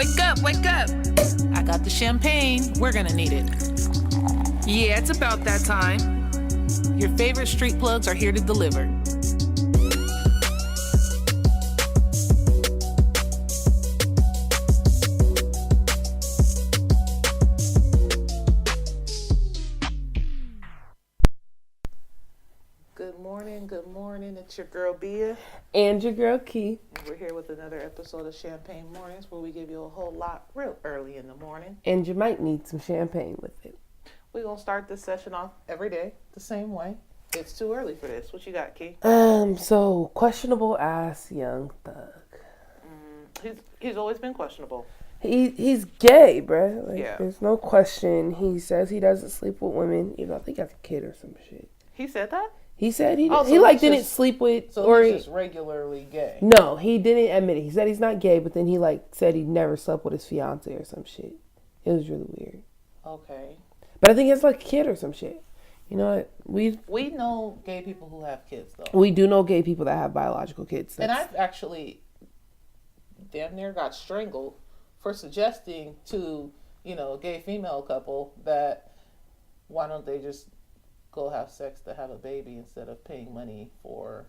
Wake up, wake up. I got the champagne. We're gonna need it. Yeah, it's about that time. Your favorite street plugs are here to deliver. Good morning. It's your girl Bia. And your girl Key. We're here with another episode of Champagne Mornings where we give you a whole lot real early in the morning. And you might need some champagne with it. We're going to start this session off every day the same way. It's too early for this. What you got, Key? So questionable ass young thug. He's always been questionable. He's gay, bruh. Like, yeah. There's no question. He says he doesn't sleep with women. You know, I think he has a kid or some shit. He said that? He said he so didn't sleep with. So he's just regularly gay. No, he didn't admit it. He said he's not gay, but then he said he never slept with his fiance or some shit. It was really weird. Okay. But I think he has a kid or some shit. You know what? We know gay people who have kids though. We do know gay people that have biological kids. And I've actually damn near got strangled for suggesting to, a gay female couple that why don't they just go have sex to have a baby instead of paying money for,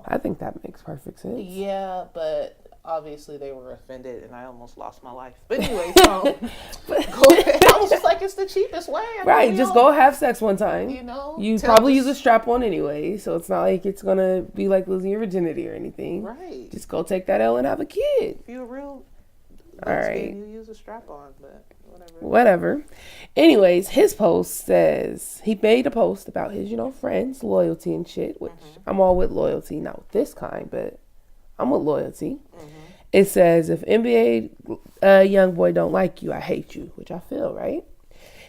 I think that makes perfect sense. Yeah, but obviously they were offended and I almost lost my life. But anyway, go ahead. I was just like, it's the cheapest way. Right, just go have sex one time. You probably use a strap-on anyway, so it's not like it's going to be like losing your virginity or anything. Right. Just go take that L and have a kid. If you're a real all right. you use a strap-on, but whatever. Anyways, his post says he made a post about his, friends, loyalty and shit, which I'm all with loyalty, not with this kind, but I'm with loyalty. It says, if NBA young boy don't like you, I hate you, which I feel, right?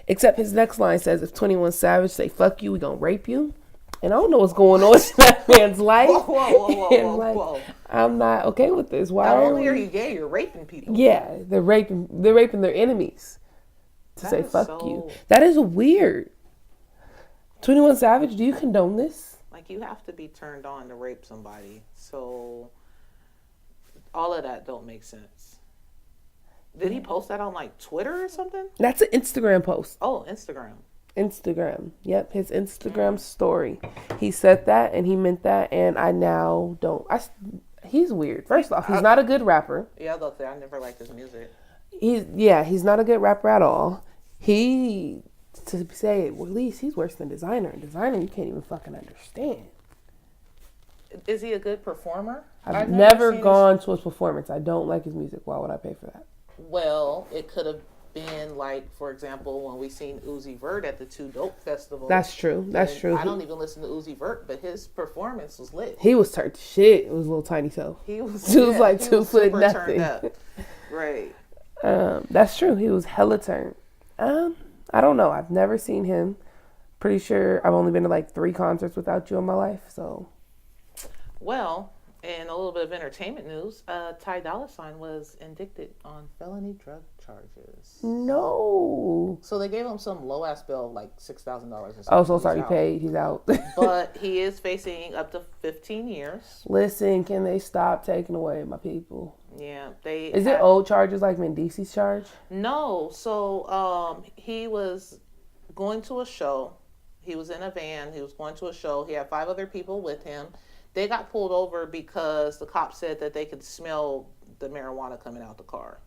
Except his next line says, if 21 Savage say fuck you, we gonna rape you. And I don't know what's going on in that man's life. Whoa. I'm not okay with this. Why? Not only are you gay, you're raping people. Yeah, they're raping their enemies to say fuck you. That is weird. 21 Savage, do you condone this? Like, you have to be turned on to rape somebody. So all of that don't make sense. Did he post that on Twitter or something? That's an Instagram post. Oh, Instagram. Yep, his Instagram story. He said that and he meant that, and I now don't. He's weird. First off, he's not a good rapper. Yeah, I thought that. I never liked his music. He's not a good rapper at all. To say at least he's worse than Designer. And Designer, you can't even fucking understand. Is he a good performer? I've never gone to his performance. I don't like his music. Why would I pay for that? Well, it could have been for example, when we seen Uzi Vert at the Two Dope Festival. That's true. I don't even listen to Uzi Vert, but his performance was lit. He was turned to shit. It was a little tiny self. He was 2 foot nothing. Right. That's true. He was hella turned. I don't know. I've never seen him. Pretty sure I've only been to 3 concerts without you in my life. So. Well, in a little bit of entertainment news, Ty Dolla $ign was indicted on felony drug charges. No. So they gave him some low-ass bill of $6,000 or something. Oh, so sorry, he paid. He's out. But he is facing up to 15 years. Listen, can they stop taking away my people? Yeah. Is it old charges like Mendici's charge? No. So he was going to a show. He was in a van. He was going to a show. He had 5 other people with him. They got pulled over because the cops said that they could smell the marijuana coming out the car.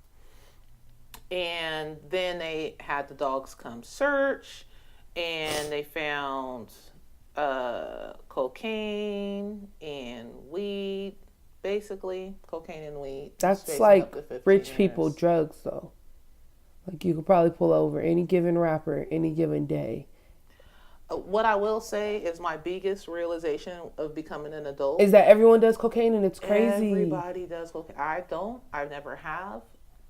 And then they had the dogs come search, and they found cocaine and weed, basically. Cocaine and weed. That's like rich people drugs, though. You could probably pull over any given rapper any given day. What I will say is my biggest realization of becoming an adult is that everyone does cocaine and it's crazy. Everybody does cocaine. I don't. I never have.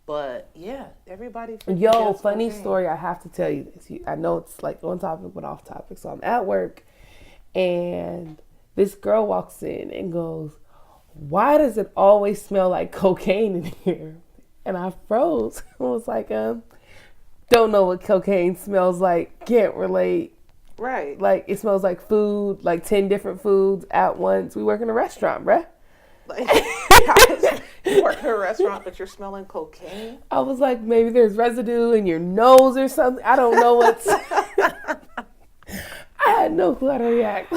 But yeah, everybody. Yo, funny story. I have to tell you this. I know it's on topic but off topic. So I'm at work and this girl walks in and goes, "Why does it always smell like cocaine in here?" And I froze. I was like, don't know what cocaine smells like. Can't relate. Right. It smells like food, 10 different foods at once. We work in a restaurant, bruh. You work in a restaurant, but you're smelling cocaine? I was like, maybe there's residue in your nose or something. I don't know what's. I had no clue how to react.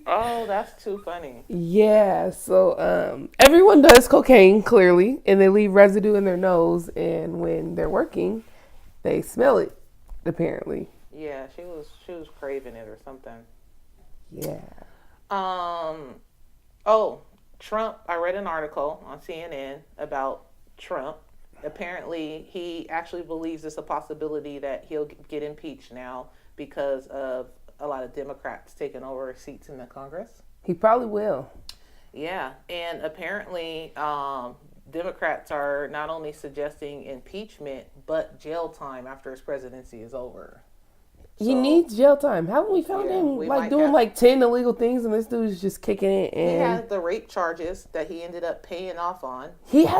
Oh, that's too funny. Yeah, so everyone does cocaine, clearly, and they leave residue in their nose, and when they're working, they smell it, apparently. Yeah, she was craving it or something. Yeah. Oh, Trump, I read an article on CNN about Trump. Apparently, he actually believes it's a possibility that he'll get impeached now because of a lot of Democrats taking over seats in the Congress. He probably will. Yeah, and apparently Democrats are not only suggesting impeachment, but jail time after his presidency is over. He needs jail time. Haven't we found him doing like 10 illegal things, and this dude's just kicking it? And he had the rape charges that he ended up paying off on.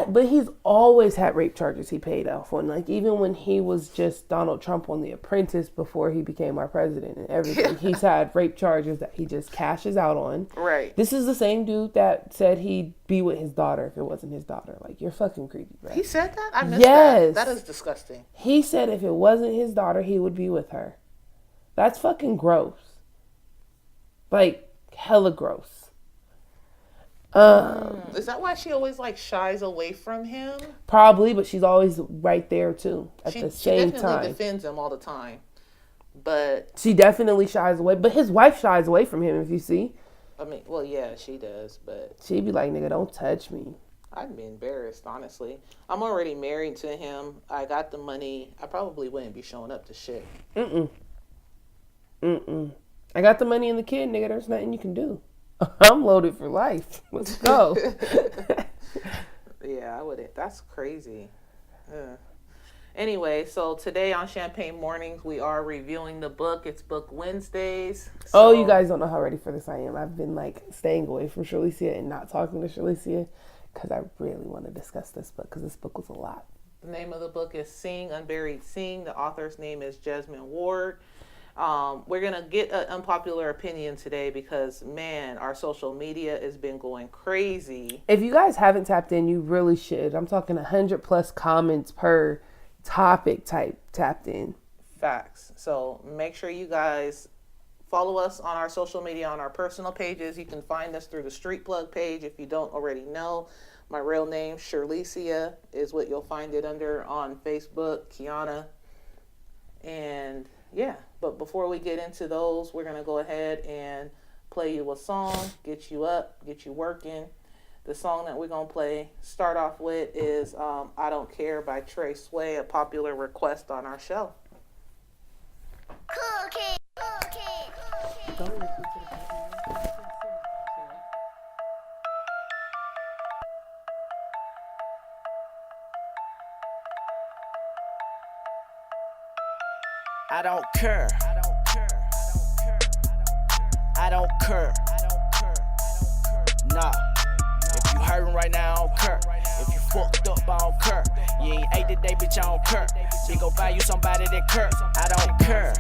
But he's always had rape charges he paid off on. Like even when he was just Donald Trump on The Apprentice before he became our president and everything, he's had rape charges that he just cashes out on. Right. This is the same dude that said he'd be with his daughter if it wasn't his daughter. Like, you're fucking creepy, bro. He said that? I missed Yes. that. That is disgusting. He said if it wasn't his daughter, he would be with her. That's fucking gross. Like, hella gross. Is that why she always like shies away from him? Probably, but she's always right there too at the same She definitely time. defends him all the time. But She definitely shies away. But his wife shies away from him, if you see. I mean, well, yeah, she does, but She'd be like, nigga, don't touch me. I'd be embarrassed, honestly. I'm already married to him. I got the money. I probably wouldn't be showing up to shit. I got the money and the kid, nigga. There's nothing you can do. I'm loaded for life. Let's go. Yeah, I wouldn't. That's crazy. Anyway, so today on Champagne Mornings, we are reviewing the book. It's Book Wednesdays. Oh, you guys don't know how ready for this I am. I've been like staying away from Shirleycia and not talking to Shirleycia because I really want to discuss this book because this book was a lot. The name of the book is Sing, Unburied Sing. The author's name is Jesmyn Ward. We're going to get an unpopular opinion today because, man, our social media has been going crazy. If you guys haven't tapped in, you really should. I'm talking 100 plus comments per topic type tapped in. Facts. So make sure you guys follow us on our social media, on our personal pages. You can find us through the Street Plug page if you don't already know. My real name, Shirleycia, is what you'll find it under on Facebook, Kiana. And yeah, but before we get into those, we're going to go ahead and play you a song, get you up, get you working. The song that we're going to start off with is I Don't Care by Trey Sway, a popular request on our show. I don't care. I don't care. Nah. If you hurting right now, I don't care. If you fucked up, I don't care. You ain't ate today, bitch, I don't care. We gon' find you somebody that care. I don't care.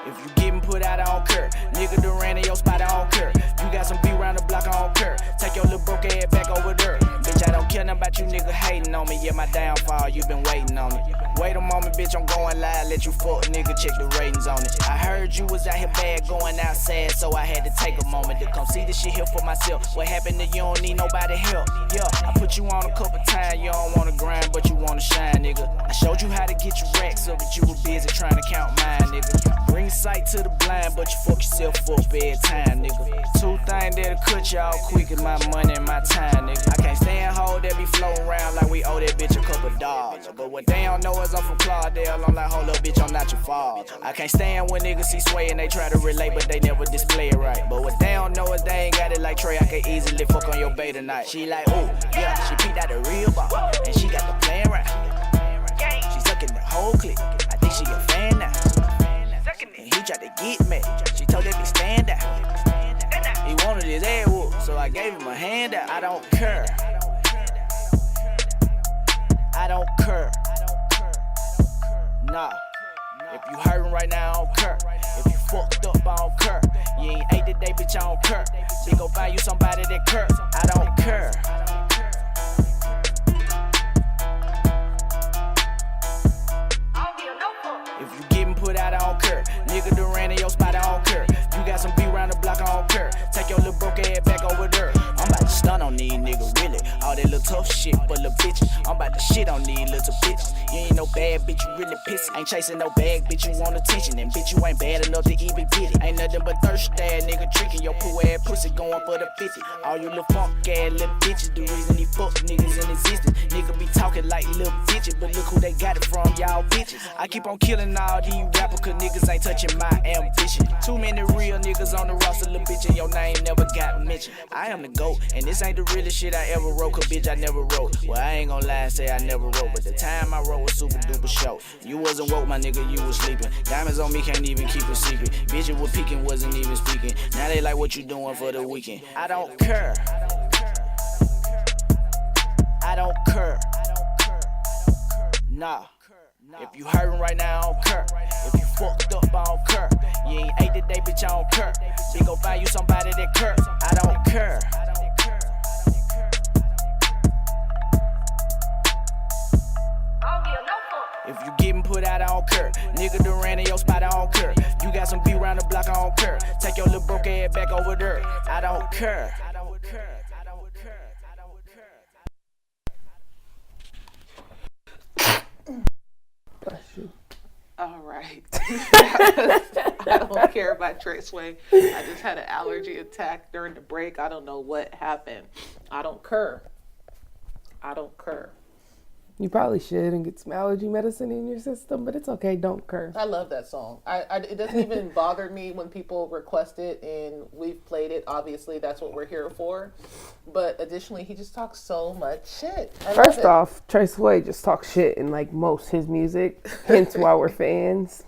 If you getting put out, I don't care. Nigga Duran in your spot, I don't care. You got some beat around the block, I don't care. Take your little broke ass back over there. Bitch, I don't care nothing about you nigga hating on me. Yeah, my downfall, you been waiting on it. Wait a moment, bitch, I'm going live. Let you fuck nigga check the ratings on it. I heard you was out here bad, going out sad, so I had to take a moment to come see this shit here for myself. What happened to you don't need nobody help. Yeah, I put you on a couple times. You don't wanna grind, but you wanna shine, nigga. I showed you how to get your racks up, but you were busy trying to count mine, nigga. Bring sight to the blind, but you fuck yourself up every time, nigga. Two things that'll cut you out quick is my money and my time, nigga. I can't stand hoe that be floating around like we owe that bitch a couple dollars. But what they don't know is I'm from Claudel. I'm like, hold up, bitch, I'm not your father. I can't stand when niggas see Sway and they try to relate, but they never display it right. But what they don't know is they ain't got it like Trey. I can easily fuck on your bae tonight. She like, ooh, yeah, she peeked out the real ball, and she got the plan right. She sucking the whole clip. I think she a fan now. And he tried to get me. She told that bitch stand out. He wanted his ass whoop, so I gave him a handout. I don't care. I don't care. Nah. If you hurting right now, I don't care. If you fucked up, I don't care. You ain't ate today, bitch, I don't care. Then go find you somebody that care. I don't care. If you getting put out, I don't care. Nigga done ran in your spot, I don't care. You got some beat round the block, I don't care. Take your little broke ass back over there. I'm about to stun on these niggas, really. All that little tough shit for little bitches. I'm about to shit on these little bitches. You ain't no bad bitch, you really pissy. Ain't chasing no bag, bitch, you want attention. And bitch, you ain't bad enough to even get it. Ain't nothing but thirst ass nigga tricking your poo ass pussy going for the 50. All you little funk ass little bitches, the reason these fuck niggas in existence. Nigga be talking like little bitches, but look who they got it from, y'all bitches. I keep on killing all these rappers, cause niggas ain't touching my ambition. Too many real niggas on the roster, little bitch, and your name never got mentioned. I am the GOAT, and this ain't the realest shit I ever wrote, cause bitch, I never wrote. Well, I ain't gonna lie and say I never wrote, but the time I wrote was super duper short. You wasn't woke, my nigga, you was sleeping. Diamonds on me, can't even keep a secret. Bitches were peeking, wasn't even speaking. Now they like what you doing for the weekend. I don't care. I don't care. Nah. If you hurting right now, I don't care. If you fucked up, I don't care. You ain't ate today, bitch, I don't care. Then go find you somebody that care. I don't care. If you getting put out, I don't care. Nigga done ran in your spot, I don't care. You got some beat round the block, I don't care. Take your little broke ass back over there. I don't care. I don't care. I don't care. I don't care. Bless you. All right. I don't care about Trey Sway. I just had an allergy attack during the break. I don't know what happened. I don't care. I don't care. You probably should and get some allergy medicine in your system, but it's okay. Don't curse. I love that song. It doesn't even bother me when people request it, and we've played it. Obviously, that's what we're here for. But additionally, he just talks so much shit. First off, Trey Sway just talks shit in like most his music, hence why we're fans.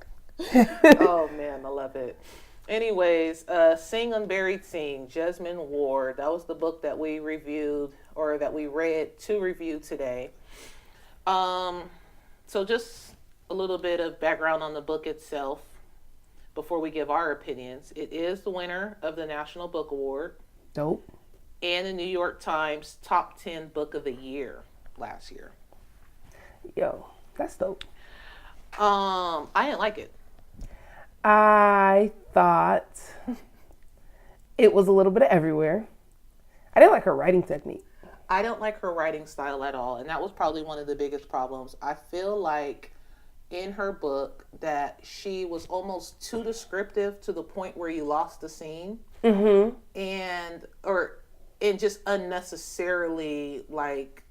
Oh man, I love it. Anyways, Sing Unburied Sing, Jesmyn Ward. That was the book that we reviewed, or that we read to review today. So just a little bit of background on the book itself before we give our opinions. It is the winner of the National Book Award. Dope. And the New York Times Top 10 Book of the Year last year. Yo, that's dope. I didn't like it. I thought it was a little bit of everywhere. I didn't like her writing technique. I don't like her writing style at all, and that was probably one of the biggest problems. I feel like in her book that she was almost too descriptive to the point where you lost the scene, and just unnecessarily like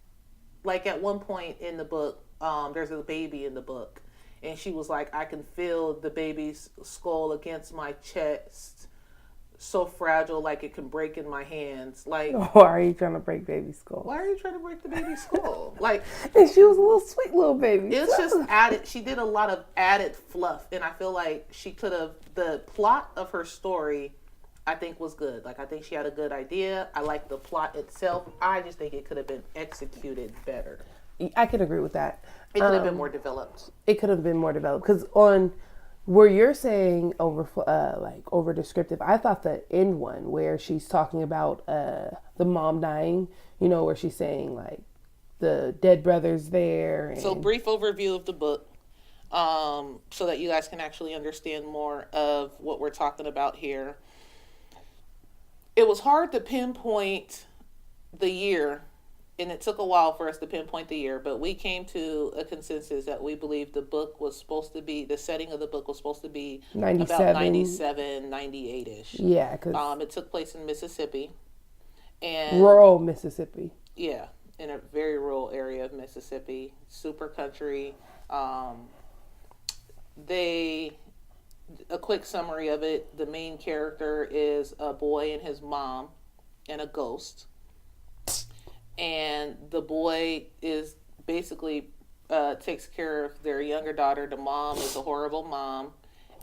at one point in the book, there's a baby in the book, and she was like, I can feel the baby's skull against my chest. So fragile, like it can break in my hands. Like, why are you trying to break baby's skull? Why are you trying to break the baby's skull? Like, and she was a little sweet little baby. It's just added. She did a lot of added fluff, and I feel like she could have. The plot of her story, I think, was good. Like, I think she had a good idea. I like the plot itself. I just think it could have been executed better. I can agree with that. It could have been more developed. It could have been more developed because on. Where you're saying over descriptive, I thought the end one where she's talking about the mom dying, you know, where she's saying like the dead brother's there. And... So brief overview of the book, so that you guys can actually understand more of what we're talking about here. It was hard to pinpoint the year, and it took a while for us to pinpoint the year, but we came to a consensus that we believe the book was supposed to be, the setting of the book was supposed to be 97. about 97, 98-ish. Yeah, because it took place in Mississippi. And rural Mississippi. Yeah, in a very rural area of Mississippi, super country. A quick summary of it, the main character is a boy and his mom and a ghost. And the boy is basically takes care of their younger daughter. The mom is a horrible mom.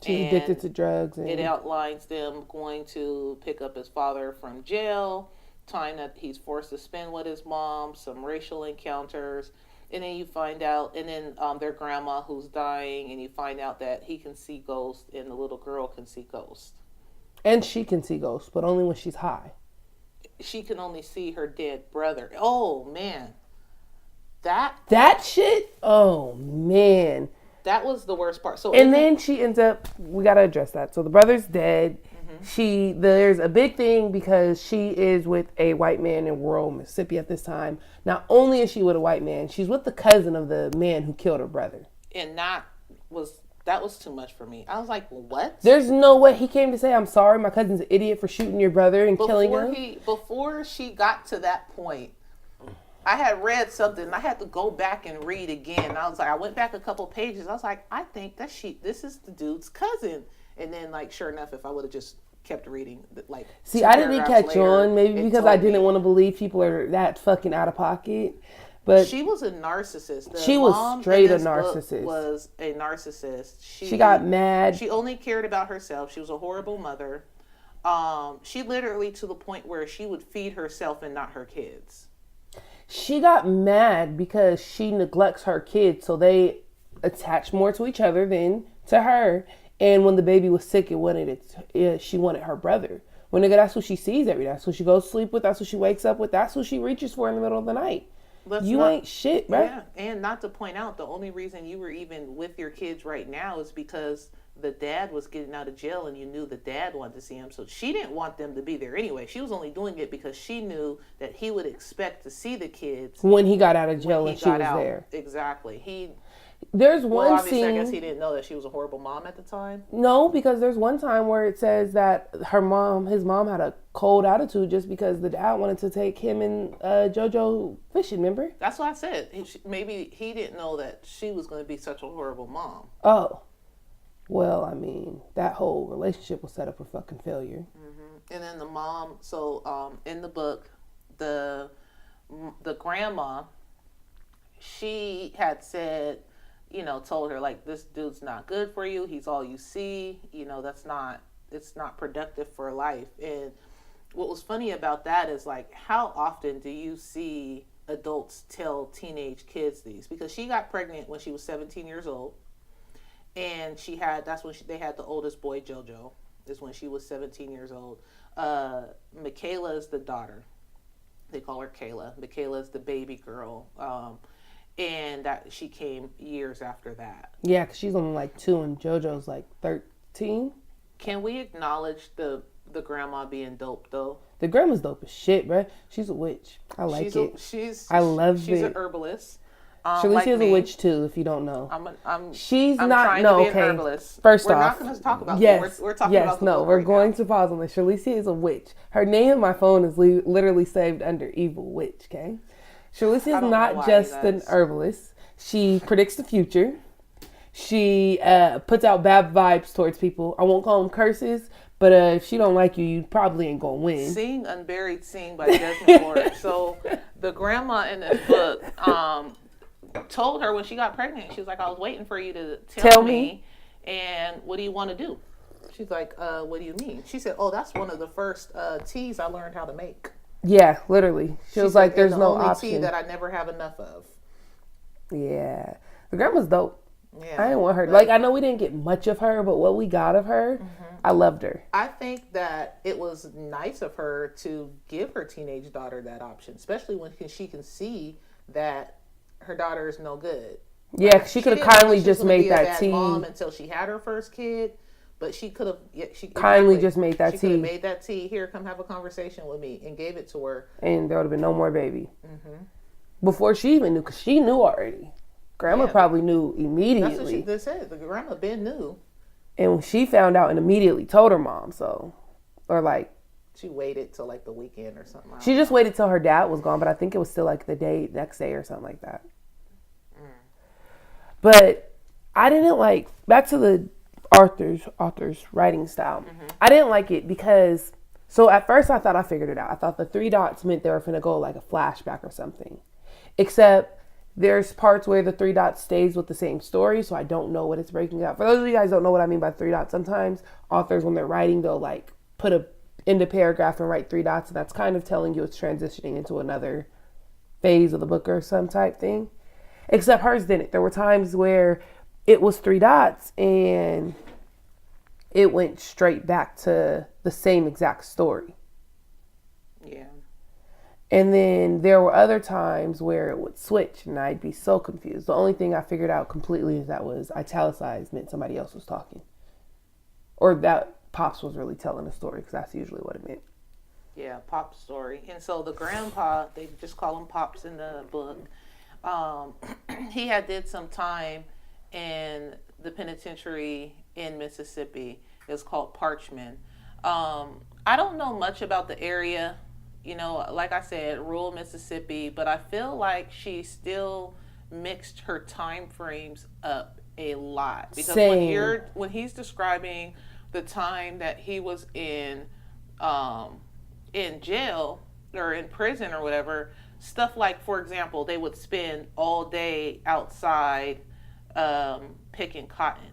She's addicted to drugs. And... It outlines them going to pick up his father from jail, time that he's forced to spend with his mom, some racial encounters. And then you find out, and then their grandma who's dying, and you find out that he can see ghosts and the little girl can see ghosts. And she can see ghosts, but only when she's high. She can only see her dead brother. Oh man, that shit. Oh man. was the worst part. So And then she ends up. We gotta address that. So the brother's dead. There's a big thing because she is with a white man in rural Mississippi at this time. Not only is she with a white man, she's with the cousin of the man who killed her brother. and that was too much for me. I was like, what? There's no way he came to say, "I'm sorry, my cousin's an idiot for shooting your brother and killing him." Before she got to that point, I had read something. And I had to go back and read again. I was like, I went back a couple pages. I was like, I think this is the dude's cousin. And then, like, sure enough, if I would have just kept reading, like, See, I didn't catch on, maybe because I didn't want to believe people are that fucking out of pocket. But she was a narcissist. She was straight a narcissist. Was a narcissist. She got mad. She only cared about herself. She was a horrible mother. She literally to the point where she would feed herself and not her kids. She got mad because she neglects her kids, so they attach more to each other than to her. And when the baby was sick, she wanted her brother. Well, nigga, that's who she sees every day. That's who she goes to sleep with. That's who she wakes up with. That's who she reaches for in the middle of the night. Ain't shit, right? Yeah, and not to point out, the only reason you were even with your kids right now is because the dad was getting out of jail and you knew the dad wanted to see him. So she didn't want them to be there anyway. She was only doing it because she knew that he would expect to see the kids when he got out of jail and she was there. Exactly. There's one obviously, scene. I guess he didn't know that she was a horrible mom at the time. No, because there's one time where it says that his mom had a cold attitude just because the dad wanted to take him and JoJo fishing, remember? That's what I said. Maybe he didn't know that she was going to be such a horrible mom. Oh. Well, I mean, that whole relationship was set up for fucking failure. Mm-hmm. And then the mom, so in the book, the grandma, she had said, told her, like, this dude's not good for you. He's all you see. It's not productive for life. And what was funny about that is, like, how often do you see adults tell teenage kids these? Because she got pregnant when she was 17 years old. And that's when they had the oldest boy, JoJo, is when she was 17 years old. Michaela is the daughter. They call her Kayla. Michaela is the baby girl. And that she came years after that. Yeah, because she's only like 2 and JoJo's like 13. Can we acknowledge the grandma being dope, though? The grandma's dope as shit, bruh. She's a witch. I like it. She's an herbalist. Shalicia is a witch too, if you don't know. She's I'm not. trying No, to be okay. an herbalist. First we're off, not going to talk about. Yes, we're talking yes, about. The no, book we're right going now. to pause on this. Shalicia is a witch. Her name in my phone is literally saved under evil witch. Okay, Shalicia is not just an herbalist. She predicts the future. She puts out bad vibes towards people. I won't call them curses, but if she don't like you, you probably ain't gonna win. Seeing Unburied Scene by Desmond Moore. So the grandma in this book told her when she got pregnant, she was like, I was waiting for you to tell me, and what do you want to do? She's like, what do you mean? She said, oh, that's one of the first teas I learned how to make. Yeah, literally. She was like, there's no only option. tea that I never have enough of. Yeah. The grandma's dope. Yeah, I didn't want her. Like, I know we didn't get much of her, but what we got of her, I loved her. I think that it was nice of her to give her teenage daughter that option, especially when she can see that her daughter is no good. Yeah, like, she could have kindly just made that tea. Mom until she had her first kid, but she could have. Yeah, she kindly just made that tea. She could have made that tea. Here, come have a conversation with me, and gave it to her. And there would have been no more baby. Mm-hmm. Before she even knew, because she knew already. Grandma probably knew immediately. That's what the grandma been knew. And when she found out and immediately told her mom, or like. She waited till like the weekend or something. She just waited till her dad was gone, but I think it was still like the next day or something like that. But I didn't like, back to the author's writing style. Mm-hmm. I didn't like it because, so at first I thought I figured it out. I thought the 3 dots meant they were finna go like a flashback or something. Except there's parts where the 3 dots stays with the same story, so I don't know what it's breaking up. For those of you guys who don't know what I mean by 3 dots, sometimes authors, when they're writing, they'll like put a end a paragraph and write 3 dots, and that's kind of telling you it's transitioning into another phase of the book or some type thing. Except hers didn't. There were times where it was 3 dots and it went straight back to the same exact story. Yeah. And then there were other times where it would switch and I'd be so confused. The only thing I figured out completely is that was italicized meant somebody else was talking. Or that Pops was really telling a story, because that's usually what it meant. Yeah, Pop's story. And so the grandpa, they just call him Pops in the book. He had did some time in the penitentiary in Mississippi. It's called Parchman. I don't know much about the area, you know, like I said, rural Mississippi, but I feel like she still mixed her time frames up a lot. Because Same. when he's describing the time that he was in jail or in prison or whatever, stuff like, for example, they would spend all day outside picking cotton.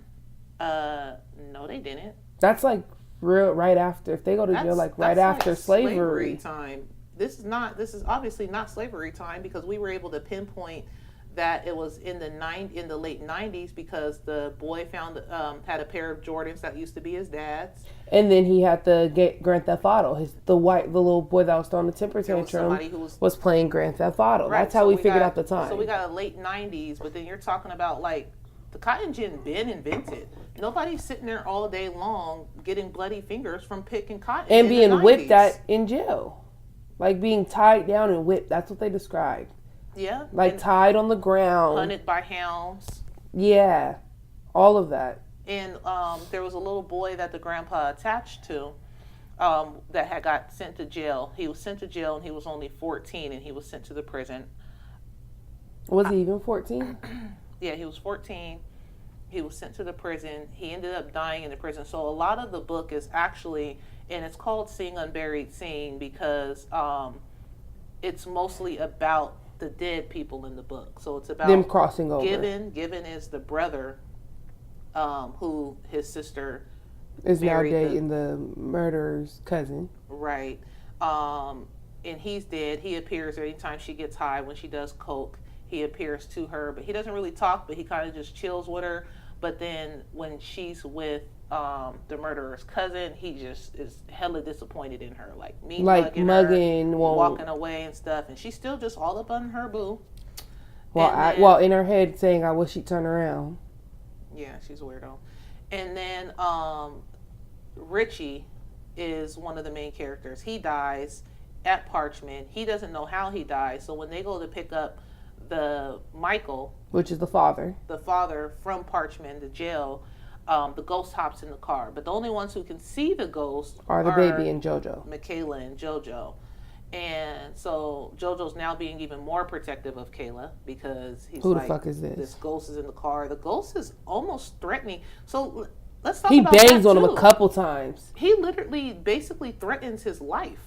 No, they didn't. That's like real right after, if they go to jail, like right That's after like slavery. time. This is obviously not slavery time, because we were able to pinpoint that it was in the late 90s, because the boy found had a pair of Jordans that used to be his dad's. And then he had the Grand Theft Auto. The little boy that was throwing the temper There was tantrum somebody who was playing Grand Theft Auto. Right, That's how so we figured got- out the time. So we got a late 90s, but then you're talking about like the cotton gin been invented. Nobody's sitting there all day long getting bloody fingers from picking cotton. And in the being whipped 90s. at in jail. Like being tied down and whipped. That's what they described. Yeah. Like and tied on the ground. hunted by hounds. Yeah. All of that. And there was a little boy that the grandpa attached to that had got sent to jail. He was sent to jail and he was only 14, and he was sent to the prison. Was he even 14? Yeah, he was 14. He was sent to the prison. He ended up dying in the prison. So a lot of the book is actually, and it's called Seeing Unburied Seeing, because it's mostly about the dead people in the book. So it's about Them crossing over. Gibbon is the brother who his sister Is now married dating the murderer's cousin. right. And he's dead. He appears every time she gets high when she does coke. He appears to her, but he doesn't really talk, but he kind of just chills with her. But then when she's with the murderer's cousin, he just is hella disappointed in her, like mugging, her, won't- walking away and stuff. And she's still just all up on her boo. Well, in her head saying, I wish she'd turn around. Yeah, she's a weirdo. And then Richie is one of the main characters. He dies at Parchman. He doesn't know how he dies. So when they go to pick up the Michael, Which is the father. the father from Parchman, the jail, the ghost hops in the car. But the only ones who can see the ghost Are the baby and JoJo. Michaela and JoJo. And so JoJo's now being even more protective of Kayla, because he's Who the like, fuck is this? This ghost is in the car. The ghost is almost threatening. So let's talk He about bangs that on him too. a couple times. He literally basically threatens his life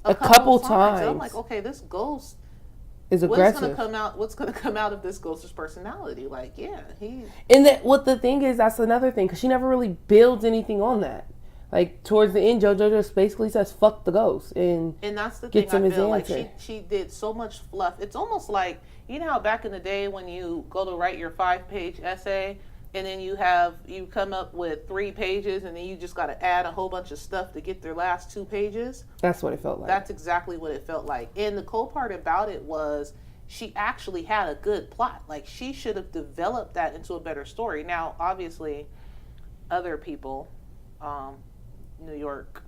A couple And I'm times. like, okay, this ghost, Is what's aggressive. gonna come out of this ghost's personality? Like, yeah, he And that what the thing is, that's another thing, because she never really builds anything on that. Like towards the end, JoJo just basically says "fuck the ghost," and that's the gets thing. him I his feel like answer. she did so much fluff. It's almost like, you know how back in the day when you go to write your 5-page essay, and then you come up with 3 pages, and then you just got to add a whole bunch of stuff to get their last 2 pages. that's what it felt like. That's exactly what it felt like. And the cool part about it was she actually had a good plot. Like, she should have developed that into a better story. Now, obviously, other people, New York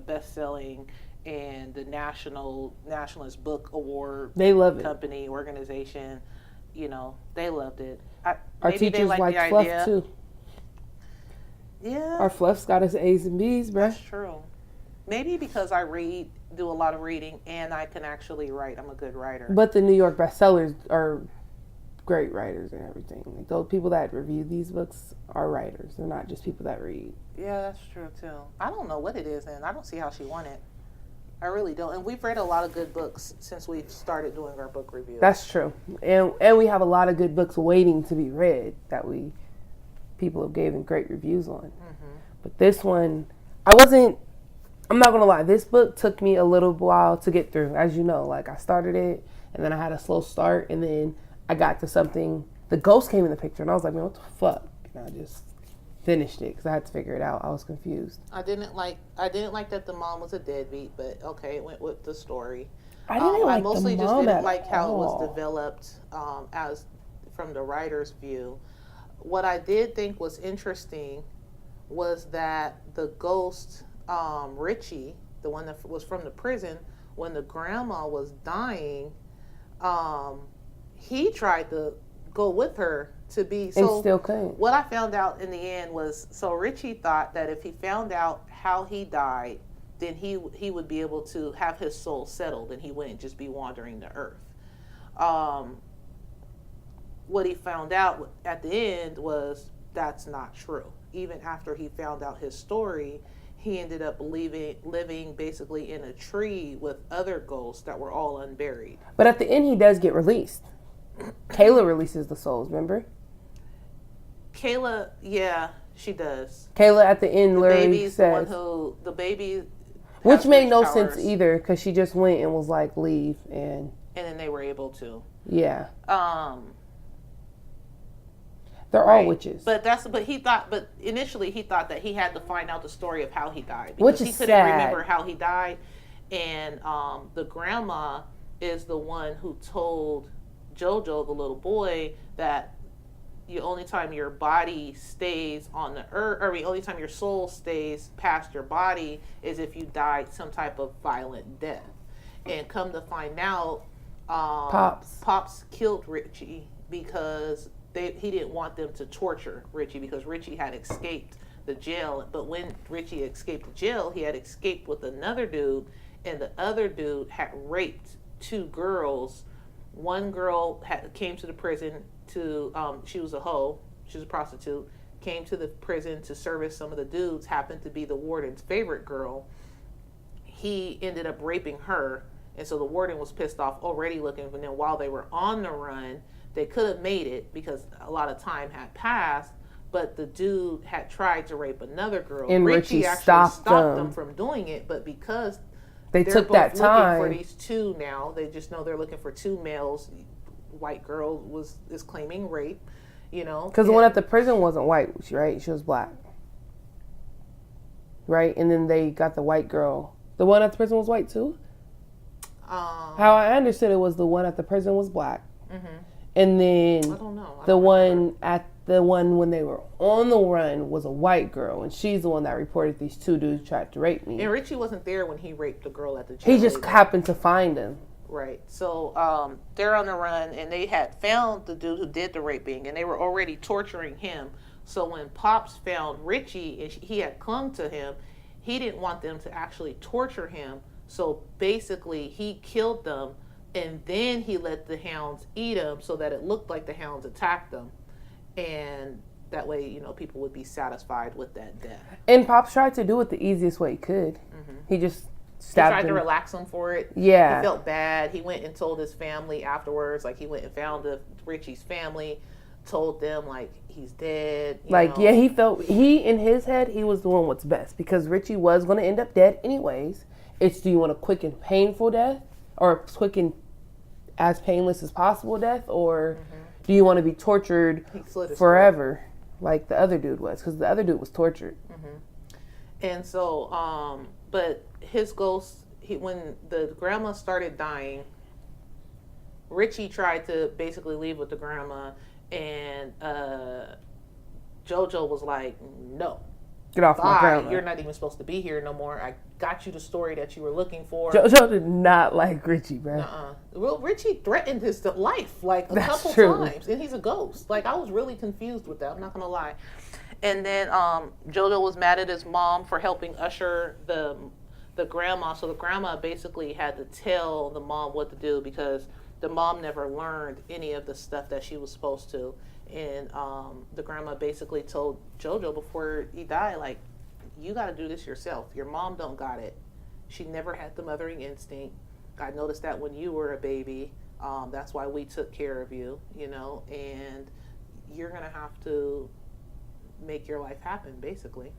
best-selling and the Nationalist Book Award They love it. company organization, you know, they loved it. Our Maybe they teachers liked like the fluff idea. too. Yeah. Our fluff's got us A's and B's, bruh. That's true. Maybe because I do a lot of reading, and I can actually write. I'm a good writer. But the New York bestsellers are great writers and everything. Like those people that review these books are writers. They're not just people that read. Yeah, that's true too. I don't know what it is, and I don't see how she won it. I really don't. And we've read a lot of good books since we've started doing our book reviews. That's true. And we have a lot of good books waiting to be read that people have given great reviews on. But this one, I'm not gonna lie, this book took me a little while to get through. As you know, like I started it and then I had a slow start, and then I got to something, the ghost came in the picture, and I was like, man, what the fuck? And I just finished it because I had to figure it out. I was confused. I didn't like that the mom was a deadbeat, but okay, it went with the story. I didn't like I mostly the just mom didn't at like how it was all. developed as from the writer's view. What I did think was interesting was that the ghost, Richie, the one that was from the prison, when the grandma was dying, he tried to go with her to be. And So still couldn't. what I found out in the end was, so Richie thought that if he found out how he died, then he would be able to have his soul settled and he wouldn't just be wandering the earth. What he found out at the end was that's not true. Even after he found out his story, he ended up living basically in a tree with other ghosts that were all unburied. But at the end, he does get released. Kayla releases the souls, remember? Kayla, yeah, she does. Kayla at the end literally Baby's the one says, who, the baby, which has made witch no powers, sense either, because she just went and was like, leave, and and then they were able to. yeah, Um, they're all witches. But initially he thought that he had to find out the story of how he died, Which because he is couldn't sad. remember how he died, and the grandma is the one who told JoJo, the little boy, that the only time your body stays on the earth, or the only time your soul stays past your body, is if you died some type of violent death. And come to find out, Pops killed Richie because he didn't want them to torture Richie, because Richie had escaped the jail. But when Richie escaped the jail, he had escaped with another dude, and the other dude had raped 2 girls. One girl came to the prison to, she was a hoe, she was a prostitute, came to the prison to service some of the dudes, happened to be the warden's favorite girl. He ended up raping her, and so the warden was pissed off already looking. And then while they were on the run, they could have made it because a lot of time had passed, but the dude had tried to rape another girl. And Richie stopped them from doing it, but because they they're took both that looking time. for these 2 now, they just know they're looking for 2 males. White girl is claiming rape, Because the one at the prison wasn't white, right? She was black. Right? And then they got the white girl. The one at the prison was white too? How I understood it was the one at the prison was black. Mm-hmm. And then I don't know. the one when they were on the run was a white girl, and she's the one that reported these 2 dudes tried to rape me. And Richie wasn't there when he raped the girl at the jail. He just happened to find him. Right. So they're on the run, and they had found the dude who did the raping, and they were already torturing him. So when Pops found Richie and he had clung to him, he didn't want them to actually torture him. So basically, he killed them, and then he let the hounds eat them so that it looked like the hounds attacked them. And that way, people would be satisfied with that death. And Pops tried to do it the easiest way he could. Mm-hmm. He just stabbed He tried him. to relax him for it. Yeah. He felt bad. He went and told his family afterwards. Like, he went and found Richie's family, told them, like, he's dead. Yeah, he in his head, he was doing what's best, because Richie was going to end up dead anyways. It's, do you want a quick and painful death, or quick and as painless as possible death, or do you want to be tortured forever like the other dude was? Because the other dude was tortured. And so, but his ghost, when the grandma started dying, Richie tried to basically leave with the grandma, and JoJo was like, no. Get off my grandma. You're not even supposed to be here no more. I got you the story that you were looking for. JoJo did not like Richie, bro. Well, Richie threatened his life like a couple times, and he's a ghost. Like, I was really confused with that. I'm not gonna lie. And then JoJo was mad at his mom for helping usher the grandma. So the grandma basically had to tell the mom what to do, because the mom never learned any of the stuff that she was supposed to. And the grandma basically told JoJo before he died, like, you got to do this yourself. Your mom don't got it. She never had the mothering instinct. I noticed that when you were a baby. That's why we took care of you, and you're going to have to make your life happen, basically.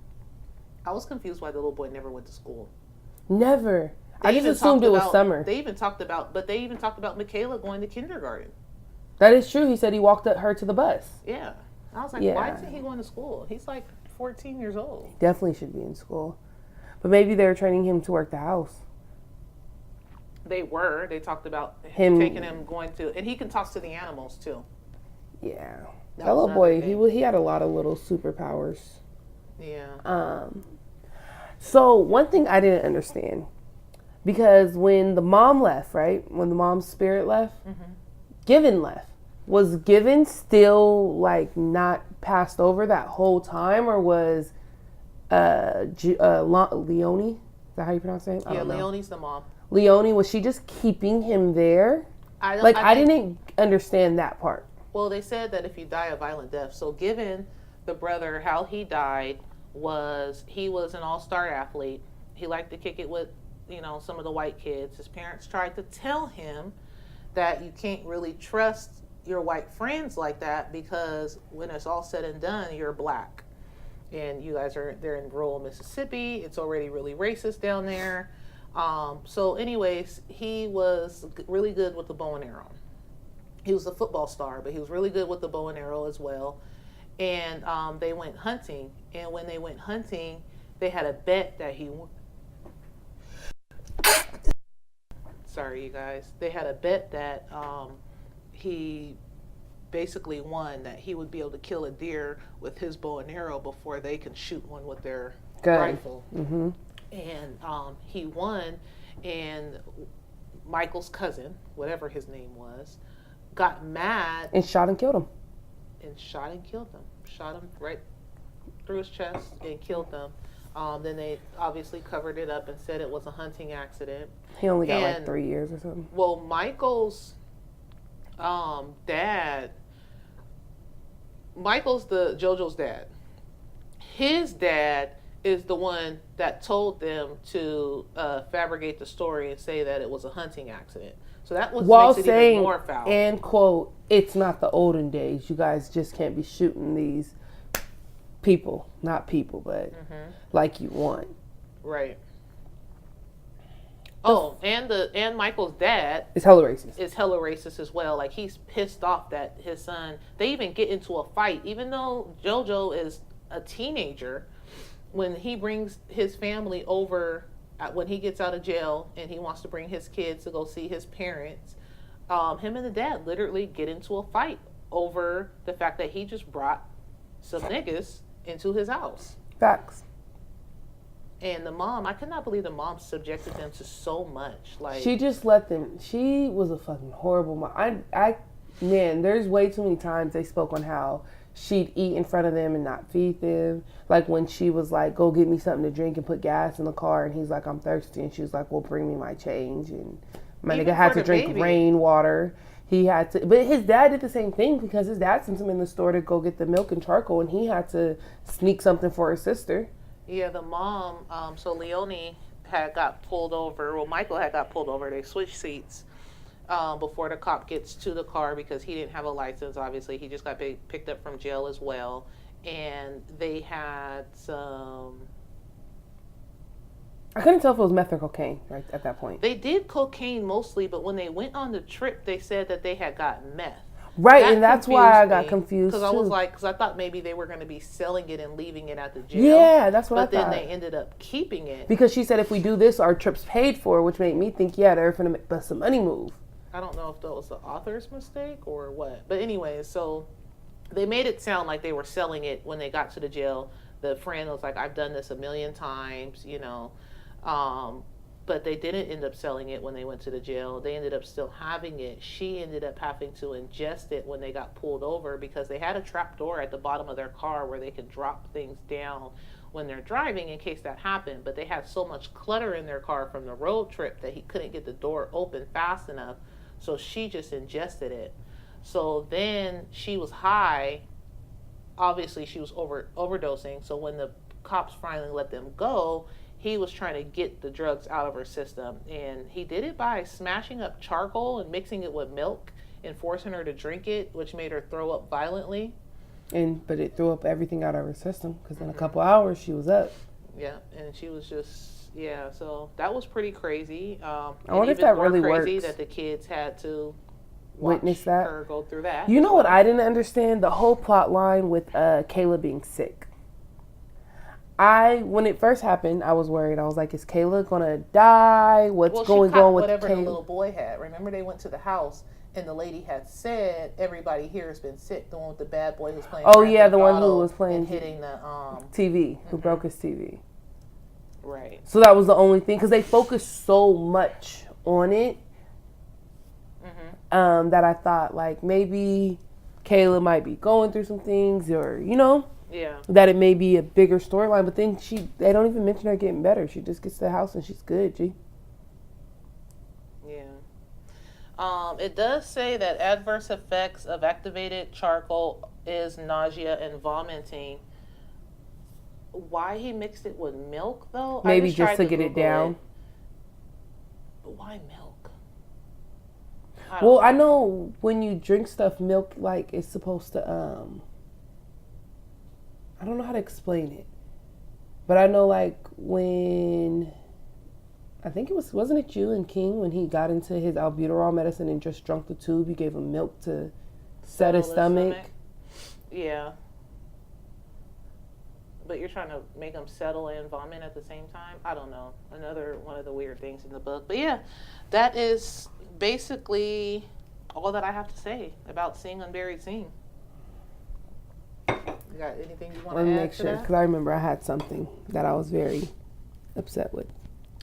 I was confused why the little boy never went to school. Never. I just assumed it was summer. They even talked about Michaela going to kindergarten. That is true. He said he walked her to the bus. Yeah. I was like, Yeah. why isn't he going to school? He's like 14 years old. Definitely should be in school. But maybe they were training him to work the house. They talked about Him- taking him going to, and he can talk to the animals too. Yeah. That That was little boy, another he had a lot of little superpowers. Yeah. So one thing I didn't understand, because when the mom left, right? When the mom's spirit left, Given left. Was Given still like not passed over that whole time, or was Leonie? Is that how you pronounce it? I Yeah, don't know. Leonie's the mom. Leonie, was she just keeping him there? I think- didn't understand that part. Well, they said that if you die a violent death, so Given, the brother, how he died was he was an all-star athlete. He liked to kick it with, some of the white kids. His parents tried to tell him that you can't really trust your white friends like that because when it's all said and done, you're black. And you guys they're in rural Mississippi. It's already really racist down there. So anyways, he was really good with the bow and arrow. He was a football star, but he was really good with the bow and arrow as well. And they went hunting. And when they went hunting, they had a bet that he won. Sorry, you guys. They had a bet that he basically won, that he would be able to kill a deer with his bow and arrow before they can shoot one with their rifle. Mm-hmm. And he won, and Michael's cousin, whatever his name was, got mad And shot and killed him. and shot and killed him. Shot him right through his chest and killed him. Then they obviously covered it up and said it was a hunting accident. He only got like And- 3 years or something. Well, Michael's dad, Michael's JoJo's dad. His dad is the one that told them to fabricate the story and say that it was a hunting accident. So that was While makes it even saying, more foul. and quote, it's not the olden days. You guys just can't be shooting these people. Not people, but like you want. Right. Oh, and Michael's dad It's hella racist. is hella racist as well. Like, he's pissed off that his son, they even get into a fight, even though JoJo is a teenager. When he brings his family over, when he gets out of jail and he wants to bring his kids to go see his parents, him and the dad literally get into a fight over the fact that he just brought some niggas into his house. Facts. And the mom, I could not believe the mom subjected them to so much. Like, She just let them. She was a fucking horrible mom. Man, there's way too many times they spoke on how she'd eat in front of them and not feed them. Like when she was like, go get me something to drink and put gas in the car. And he's like, I'm thirsty. And she was like, well, bring me my change. And my Even nigga had for to the drink baby. rainwater. He had to, but his dad did the same thing because his dad sent him in the store to go get the milk and charcoal. And he had to sneak something for his sister. yeah, the mom, so Leonie had got pulled over. Well, Michael had got pulled over. They switched seats before the cop gets to the car because he didn't have a license, obviously. He just got picked up from jail as well. And they had some... I couldn't tell if it was meth or cocaine right at that point. They did cocaine mostly, but when they went on the trip, they said that they had gotten meth. Right, That and that's why I confused got me, confused too. Because I was like, because I thought maybe they were going to be selling it and leaving it at the jail. Yeah, that's what But I then thought. they ended up keeping it. Because she said if we do this, our trip's paid for, which made me think, yeah, they're finna bust some money move. I don't know if that was the author's mistake or what. But anyway, so they made it sound like they were selling it when they got to the jail. The friend was like, I've done this 1,000,000 times, you know. But they didn't end up selling it when they went to the jail. They ended up still having it. She ended up having to ingest it when they got pulled over because they had a trap door at the bottom of their car where they could drop things down when they're driving in case that happened. But they had so much clutter in their car from the road trip that he couldn't get the door open fast enough. So she just ingested it. So then she was high. Obviously, she was overdosing. So when the cops finally let them go, he was trying to get the drugs out of her system. And he did it by smashing up charcoal and mixing it with milk and forcing her to drink it, which made her throw up violently. But it threw up everything out of her system because in a couple hours she was up. Yeah, and she was just, yeah, so that was pretty crazy. I wonder if that really crazy works. that the kids had to witness that. Her go through that. You know what I didn't understand? The whole plot line with Kayla being sick. When it first happened, I was worried. I was like, is Kayla gonna die? What's going on with whatever the Kayla? little boy had. Remember, they went to the house and the lady had said everybody here has been sick. The one with the bad boy who's playing. Oh Grand yeah, Theft the one Auto who was playing and hitting the TV, who broke his TV. Right. So that was the only thing, because they focused so much on it that I thought like maybe Kayla might be going through some things, or Yeah. that it may be a bigger storyline. But then they don't even mention her getting better. She just gets to the house and she's good. G. Yeah. It does say that adverse effects of activated charcoal is nausea and vomiting. Why he mixed it with milk though? Maybe tried just to get it Google down. But why milk? Well, I know when you drink stuff, milk like it's supposed to I don't know how to explain it, but I know like when I think wasn't it you and King when he got into his albuterol medicine and just drunk the tube, you gave him milk to set his stomach. Yeah. But you're trying to make him settle and vomit at the same time? I don't know. Another one of the weird things in the book. But yeah, that is basically all that I have to say about Seeing Unburied Scene. You got anything you want Let to me add make to sure, that? because I remember I had something that I was very upset with.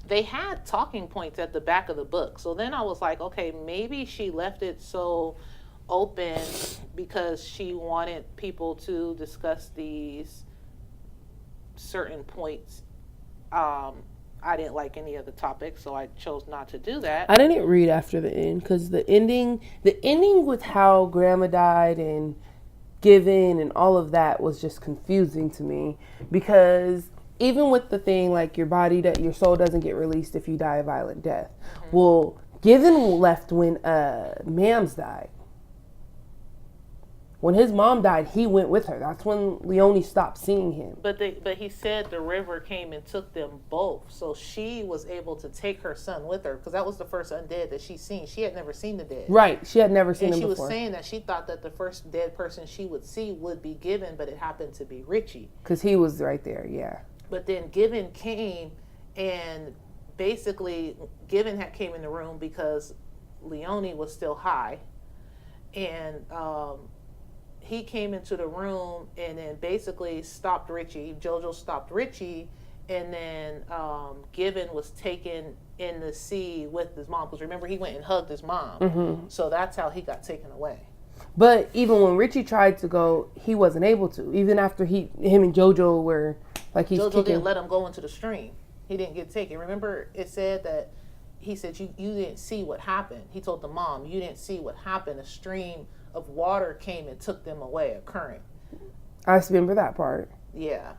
They had talking points at the back of the book. So then I was like, okay, maybe she left it so open because she wanted people to discuss these certain points. I didn't like any of the topics, so I chose not to do that. I didn't read after the end because the ending with how Grandma died and Given and all of that was just confusing to me, because even with the thing like your soul doesn't get released if you die a violent death. Well, Given left when Mams died. When his mom died, he went with her. That's when Leonie stopped seeing him. But he said the river came and took them both, so she was able to take her son with her, because that was the first undead that she seen. She had never seen the dead. Right, she had never seen and him she before. was saying that she thought that the first dead person she would see would be Given, but it happened to be Richie. Because he was right there, yeah. But then Given came, and basically Given came in the room because Leonie was still high, and he came into the room and then basically stopped Richie. Jojo stopped Richie, and then Given was taken in the sea with his mom, because remember he went and hugged his mom. So that's how he got taken away. But even when Richie tried to go, he wasn't able to. Even after him and Jojo were like he's Jojo kicking. didn't let him go into the stream. He didn't get taken. Remember it said that he said you didn't see what happened. He told the mom, you didn't see what happened. A stream of water came and took them away, a current. I remember that part. Yeah.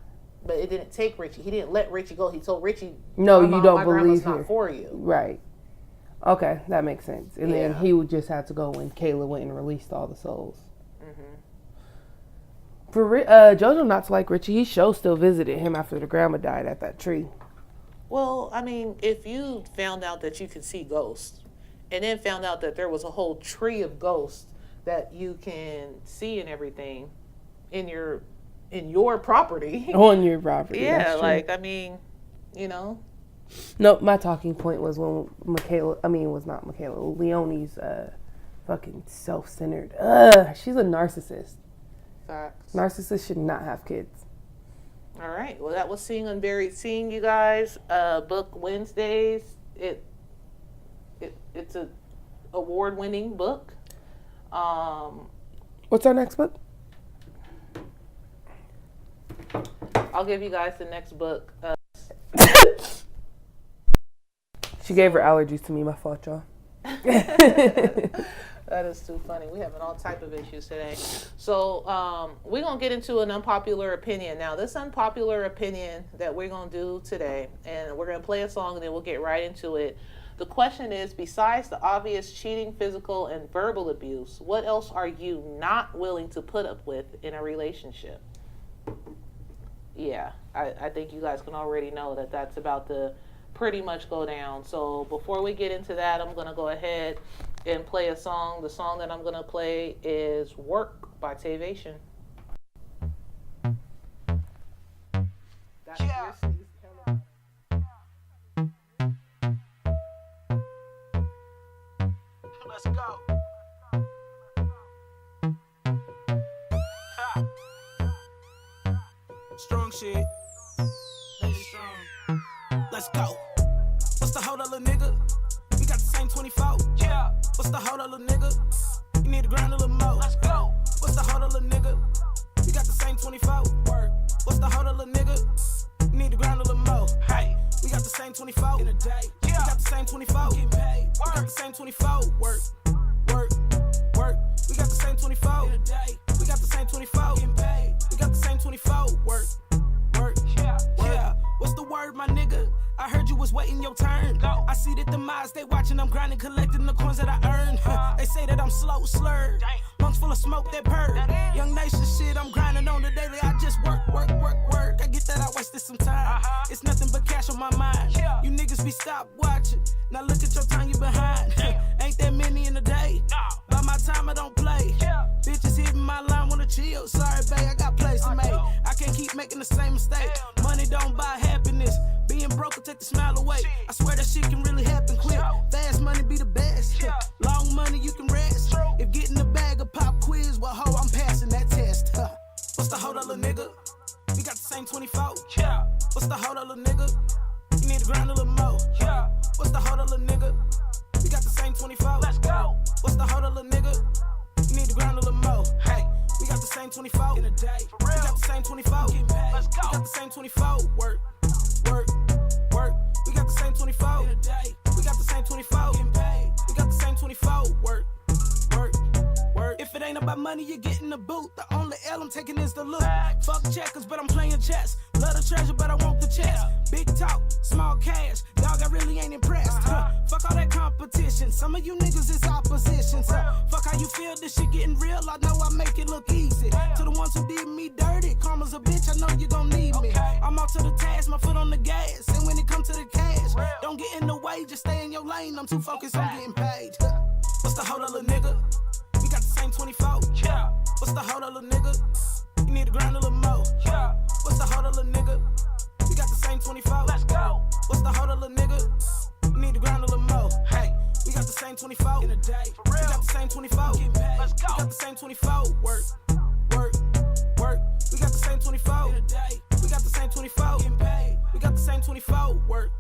But it didn't take Richie. He didn't let Richie go. He told Richie, No, you don't my grandma's believe not her. for you. Right. Okay, that makes sense. And then Yeah. he would just have to go when Kayla went and released all the souls. For Jojo not to like Richie, he still visited him after the grandma died at that tree. Well, I mean, if you found out that you could see ghosts, and then found out that there was a whole tree of ghosts that you can see and everything in your property. On your property. Yeah, that's true. like, I mean, you know. No, my talking point was when Leonie's fucking self-centered. She's a narcissist. Facts. Narcissists should not have kids. All right. Well, that was Seeing Unburied Scene, you guys. Book Wednesdays. It's a award-winning book. What's our next book? I'll give you guys the next book. She gave her allergies to me. My fault, y'all. That is too funny. We having all type of issues today. So we're going to get into an unpopular opinion. Now, this unpopular opinion that we're going to do today, and we're going to play a song and then we'll get right into it. The question is, besides the obvious cheating, physical, and verbal abuse, what else are you not willing to put up with in a relationship? Yeah, I think you guys can already know that that's about to pretty much go down. So before we get into that, I'm going to go ahead and play a song. The song that I'm gonna play is "Work" by Tavation. Yeah. Let's go. Ha. Strong shit. Baby strong. Let's go. What's the hold up, little nigga? We got the same 24. Yeah. What's the hold up, little nigga? You need to grind a little more. Let's go. What's the hold up, little nigga? We got the same 24. Work. What's the hold up, little nigga? You need to grind a little more. Hey. We got the same 24 in a day. Yeah. We got the same 24. Getting paid. We got the same 24. Work. Work. Work. We got the same 24 in a day. We got the same 24. Getting paid. We got the same 24. Work. Work. Yeah. Yeah. What's the word, my nigga? I heard you was waiting your turn. Go. I see that the miles they watching, I'm grinding, collecting the coins that I earned. They say that I'm slow, slurred. Lungs full of smoke that purr. Young nation shit, I'm grinding on the daily. I just work. I get that I wasted some time. It's nothing but cash on my mind. Yeah. You niggas be stopped watching. Now look at your time, you behind. Ain't that many in a day. No. By my time I don't play. Yeah. Bitches hitting my line, wanna chill. Sorry, babe, I got plays to make. I can't keep making the same mistake. Money don't buy happiness. Being broke will take the smile away. I swear that shit can really happen quick. Fast money be the best. Long money you can rest. If getting a bag of pop quiz, well, ho, I'm passing that test. What's the hold up, little nigga? We got the same 24. Yeah. What's the hold up, little nigga? You need to grind a little more. Yeah. What's the hold up, little nigga? We got the same 24. Let's go. What's the hold up, little nigga? You need to grind a little more. Hey. We got the same 24 in a day. We got the same 24. Let's go. We got the same 24. Work. We got the same 24 in a day. We got the same 24. Getting paid. We got the same 24. Work. If it ain't about money, you're getting the boot. The only L I'm taking is the loot. Fuck checkers, but I'm playing chess. Love the treasure, but I want the chest. Big talk, small cash. Dog, I really ain't impressed. Fuck all that competition. Some of you niggas is opposition. Fuck how you feel, this shit getting real. I know I make it look easy. To the ones who did me dirty, karma's a bitch, I know you gon' need me. I'm out to the task, my foot on the gas. And when it comes to the cash, don't get in the way, just stay in your lane. I'm too focused on getting paid. What's the hold up, little nigga? We got the same 24. Yeah. What's the hold up, little nigga? You need to grind a little more. Yeah. What's the hold up, little nigga? We got the same 24. Let's go. What's the hold up, little nigga? You need to grind a little more. Hey. We got the same 24 in a day. We got the same 24. Let's go. We got the same 24. Work. We got the same 24 in a day. We got the same 24. Getting paid. We got the same 24. Work.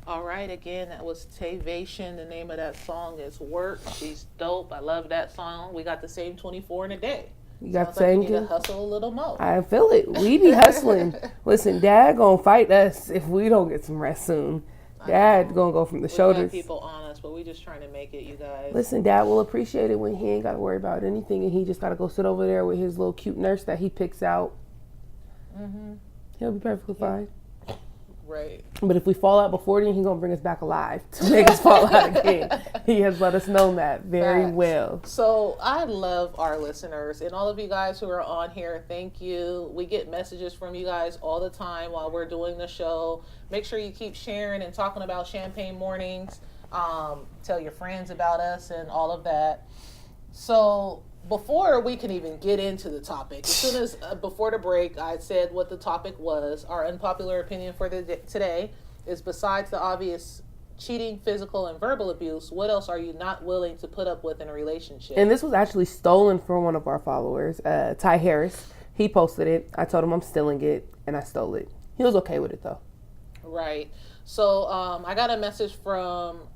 All right, again, that was Tavation. The name of that song is "Work." She's dope. I love that song. We got the same 24 in a day. You got Sounds the same like we need to good. hustle a little more. I feel it. We be hustling. Listen, Dad gonna fight us if we don't get some rest soon. Dad gonna go from the We shoulders. got people on us, but we just trying to make it, you guys. Listen, Dad will appreciate it when he ain't got to worry about anything, and he just got to go sit over there with his little cute nurse that he picks out. He'll be perfectly fine. Right. But if we fall out before then, he's gonna bring us back alive to make us fall out again. He has let us know that very Facts. well. So I love our listeners and all of you guys who are on here. Thank you. We get messages from you guys all the time while we're doing the show. Make sure you keep sharing and talking about Champagne Mornings. Tell your friends about us and all of that. So before we can even get into the topic, as soon as before the break, I said what the topic was. Our unpopular opinion for today is, besides the obvious cheating, physical, and verbal abuse, what else are you not willing to put up with in a relationship? And this was actually stolen from one of our followers, Ty Harris. He posted it. I told him I'm stealing it, and I stole it. He was okay with it, though. Right. So I got a message from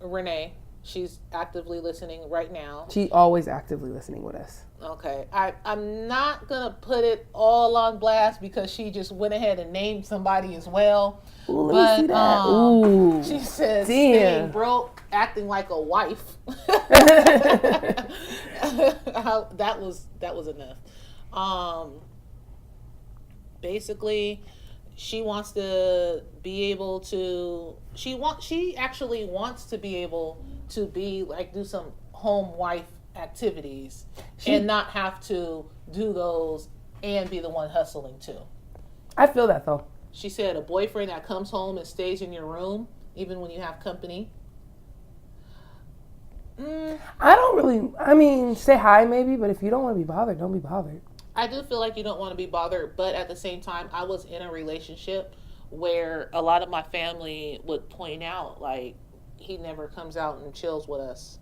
Renee. She's actively listening right now. She's always actively listening with us. Okay. I'm not going to put it all on blast because she just went ahead and named somebody as well. Ooh, let me see that. Ooh. She says, Damn. staying broke, acting like a wife. That was enough. Basically, she wants to be able to, she actually wants to be able to do some home wife activities and not have to do those and be the one hustling too. I feel that though. She said a boyfriend that comes home and stays in your room, even when you have company. I don't really. I mean, say hi maybe, but if you don't want to be bothered, don't be bothered. I do feel like you don't want to be bothered, but at the same time, I was in a relationship where a lot of my family would point out, like, he never comes out and chills with us.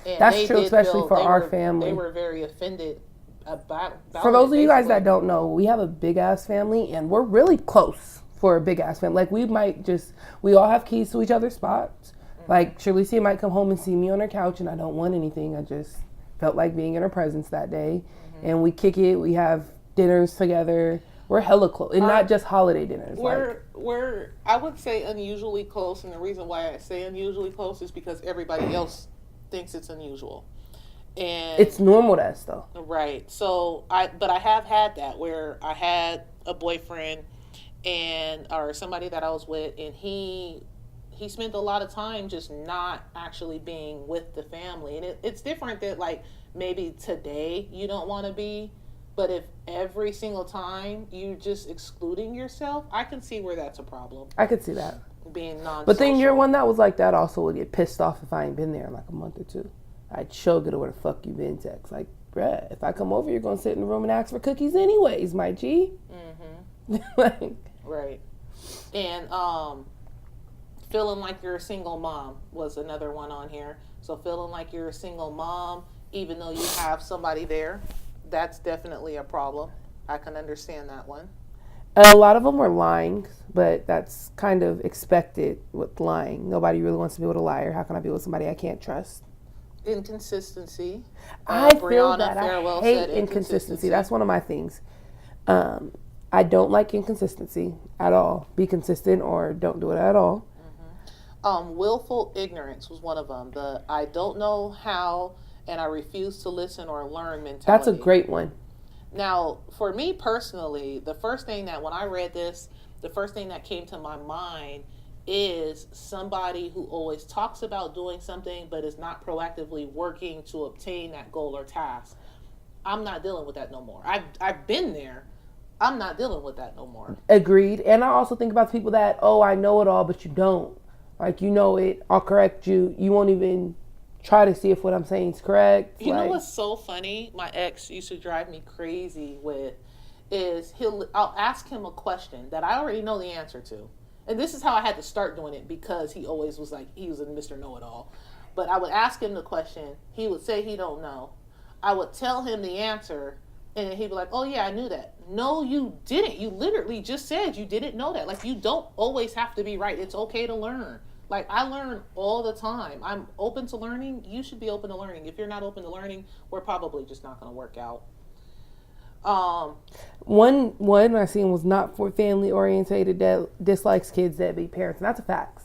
And That's true, especially for our family. They were very offended about For those it, of you guys basically. that don't know, we have a big ass family, and we're really close for a big ass family. Like we all have keys to each other's spots. Like Shirley might come home and see me on her couch, and I don't want anything. I just felt like being in her presence that day, and we kick it. We have dinners together. We're hella close, and not just holiday dinners. We're I would say unusually close, and the reason why I say unusually close is because everybody else thinks it's unusual, and It's normal to us though. right. So I have had that where I had a boyfriend or somebody that I was with, and he spent a lot of time just not actually being with the family, and it's different that like maybe today you don't want to be. But if every single time you just excluding yourself, I can see where that's a problem. I could see that. Being non-social. But then you're one that was like that also would get pissed off if I ain't been there in like a month or two. I'd show good where the fuck you been text. Like, bruh, if I come over, you're gonna sit in the room and ask for cookies anyways, my G. Like, Right. And feeling like you're a single mom was another one on here. So feeling like you're a single mom, even though you have somebody there, that's definitely a problem. I can understand that one. a lot of them were lying, but that's kind of expected with lying. Nobody really wants to be with a liar. How can I be with somebody I can't trust? Inconsistency. I feel Brianna that. Farewell I hate said inconsistency. That's one of my things. I don't like inconsistency at all. Be consistent or don't do it at all. Willful ignorance was one of them. The I don't know how and I refuse to listen or learn mentality. That's a great one. Now, for me personally, the first thing that when I read this, the first thing that came to my mind is somebody who always talks about doing something but is not proactively working to obtain that goal or task. I'm not dealing with that no more. I've been there. I'm not dealing with that no more. Agreed. And I also think about the people that, oh, I know it all, but you don't. Like, you know it. I'll correct you. You won't even try to see if what I'm saying is correct. You know like, what's so funny? My ex used to drive me crazy with is I'll ask him a question that I already know the answer to. And this is how I had to start doing it because he always was like, he was a Mr. Know-It-All. But I would ask him the question. He would say he don't know. I would tell him the answer. And he'd be like, oh, yeah, I knew that. No, you didn't. You literally just said you didn't know that. Like, you don't always have to be right. It's okay to learn. Like, I learn all the time. I'm open to learning. You should be open to learning. If you're not open to learning, we're probably just not going to work out. One I seen was not for family orientated that dislikes kids that be parents. And that's a fact.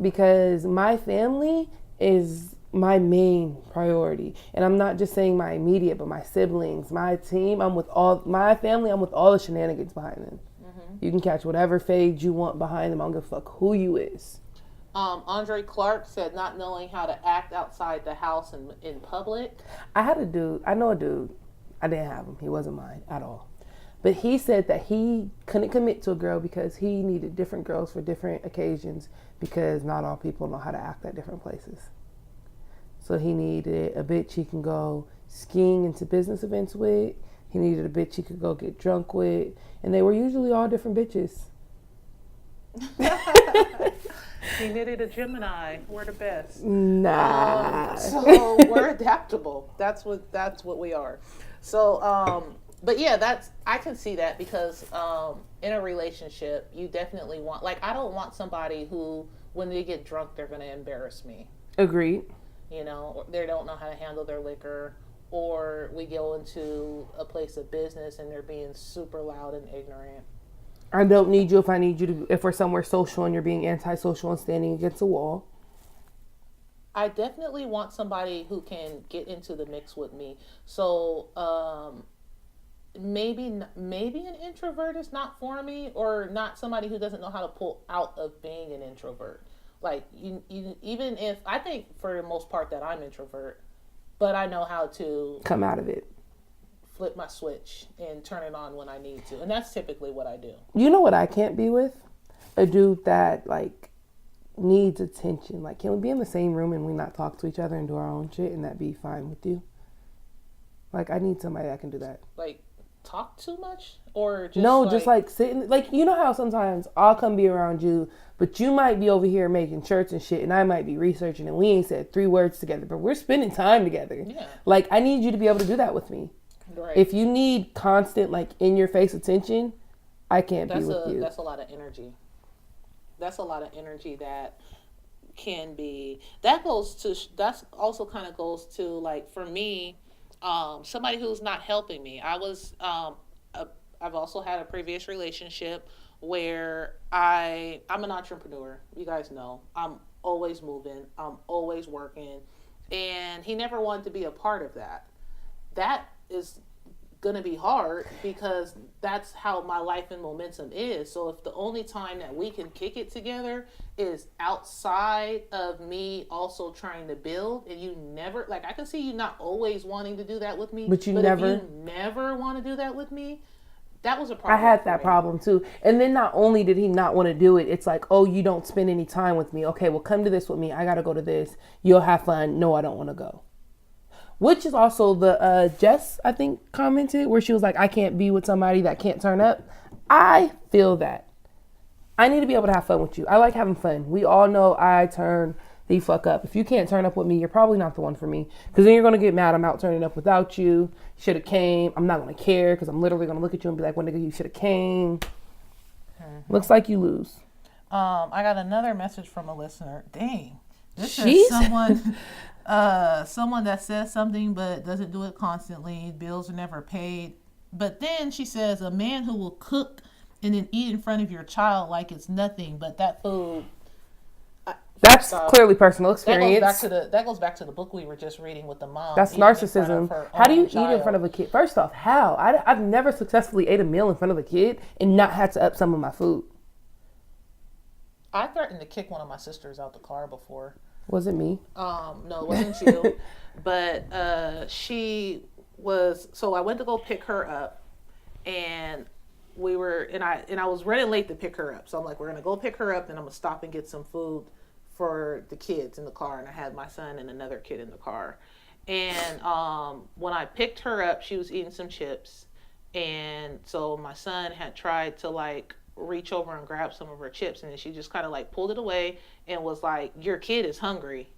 Because my family is my main priority. And I'm not just saying my immediate, but my siblings, my team. I'm with all my family. I'm with all the shenanigans behind them. You can catch whatever fade you want behind them. I don't give a fuck who you is. Andre Clark said not knowing how to act outside the house and in public. I know a dude. I didn't have him. He wasn't mine at all. But he said that he couldn't commit to a girl because he needed different girls for different occasions because not all people know how to act at different places. So he needed a bitch he can go skiing into business events with. He needed a bitch he could go get drunk with. And they were usually all different bitches. He needed a Gemini. We're the best. Nah. So we're adaptable. That's what we are. So, but yeah, I can see that because in a relationship, you definitely want, like, I don't want somebody who, when they get drunk, they're going to embarrass me. Agreed. You know, or they don't know how to handle their liquor, or we go into a place of business and they're being super loud and ignorant. I don't need you if I need you to, if we're somewhere social and you're being antisocial and standing against a wall. I definitely want somebody who can get into the mix with me. So maybe an introvert is not for me, or not somebody who doesn't know how to pull out of being an introvert. Like you even if I think for the most part that I'm introvert, but I know how to Come out of it. flip my switch and turn it on when I need to. And that's typically what I do. You know what I can't be with? A dude that, like, needs attention. Like, can we be in the same room and we not talk to each other and do our own shit and that be fine with you? Like, I need somebody that can do that. Like, talk too much? Or just No, just like sitting, like, you know how sometimes I'll come be around you, but you might be over here making shirts and shit and I might be researching and we ain't said 3 words together, but we're spending time together. Yeah. Like, I need you to be able to do that with me. Right. If you need constant, like, in your face attention, I can't be with you. That's a lot of energy. That's a lot of energy that can be, that's also kind of goes to, like, for me, somebody who's not helping me. I've also had a previous relationship where I'm an entrepreneur. You guys know I'm always moving. I'm always working. And he never wanted to be a part of that. That is going to be hard because that's how my life and momentum is. So if the only time that we can kick it together is outside of me also trying to build, and you never, like, I can see you not always wanting to do that with me, But if never you never want to do that with me, that was a problem. I had for that me. problem too. And then not only did he not want to do it, it's like, oh, you don't spend any time with me. Okay, well, come to this with me. I got to go to this. You'll have fun. No, I don't want to go. Which is also the Jess, I think, commented where she was like, I can't be with somebody that can't turn up. I feel that. I need to be able to have fun with you. I like having fun. We all know I turn the fuck up. If you can't turn up with me, you're probably not the one for me. Because then you're going to get mad I'm out turning up without you. Should have came. I'm not going to care because I'm literally going to look at you and be like, well, nigga, you should have came. Looks like you lose. I got another message from a listener. Dang. This Jeez. is someone that says something but doesn't do it constantly. Bills are never paid. But then she says, a man who will cook and then eat in front of your child like it's nothing, but that food. That's clearly personal That experience. goes back to the book we were just reading with the mom. That's eating in front of narcissism. her How do you own eat child. in front of a kid? First off, how? I've never successfully ate a meal in front of a kid and not had to up some of my food. I threatened to kick one of my sisters out the car before. Was it me? No, it wasn't you. But she was, so I went to go pick her up and I was running late to pick her up. So I'm like, we're going to go pick her up and I'm going to stop and get some food for the kids in the car. And I had my son and another kid in the car. And when I picked her up, she was eating some chips. And so my son had tried to, like, reach over and grab some of her chips, and then she just kind of, like, pulled it away and was like, your kid is hungry.